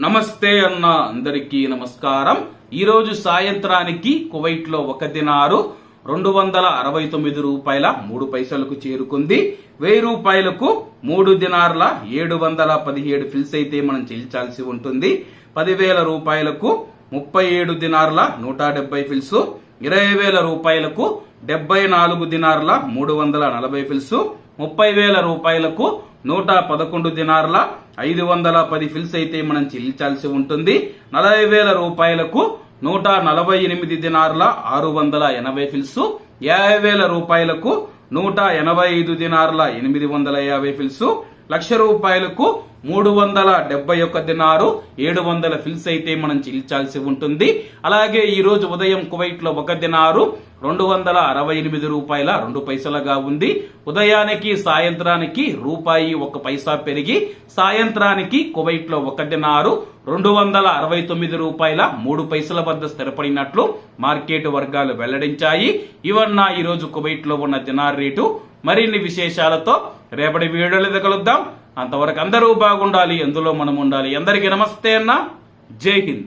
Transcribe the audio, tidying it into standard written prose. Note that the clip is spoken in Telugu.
నమస్తే అన్న అందరికీ నమస్కారం. ఈరోజు సాయంత్రానికి కువైట్ లో ఒక దినారు 269 రూపాయల 3 పైసలకు చేరుకుంది. 1000 రూపాయలకు 3 దినార్ల 717 ఫిల్స్ అయితే మనం చెల్లించాల్సి ఉంటుంది. 10,000 రూపాయలకు 37 దినార్ల 170 ఫిల్స్, 20,000 రూపాయలకు 74 దినార్ల 340 ఫిల్స్, 30,000 రూపాయలకు 111 దినార్ల 510 ఫిల్స్ అయితే మనం చెల్లించాల్సి ఉంటుంది. 40,000 రూపాయలకు 148 దినార్ల 680 ఫిల్స్, 50,000 రూపాయలకు 185 దినార్ల 850 ఫిల్స్, 1,00,000 రూపాయలకు 371 దినారు 700 ఫిల్స్ అయితే మనం చెల్లించాల్సి ఉంటుంది. అలాగే ఈ రోజు ఉదయం కువైట్ లో ఒక దినారు 268 రూపాయల 2 పైసలుగా ఉంది. ఉదయానికి సాయంత్రానికి రూపాయి 1 పైసా పెరిగి సాయంత్రానికి కువైట్ లో ఒక దినారు 269 రూపాయల 3 పైసల వద్ద స్థిరపడినట్లు మార్కెట్ వర్గాలు వెల్లడించాయి. ఇవన్న ఈ రోజు కువైట్ లో ఉన్న దినార్ రేటు. మరిన్ని విశేషాలతో రేపటి వీడియోలో కలుద్దాం. అంతవరకు అందరూ బాగుండాలి, అందులో మనం ఉండాలి. అందరికీ నమస్తే అన్న. జై హింద్.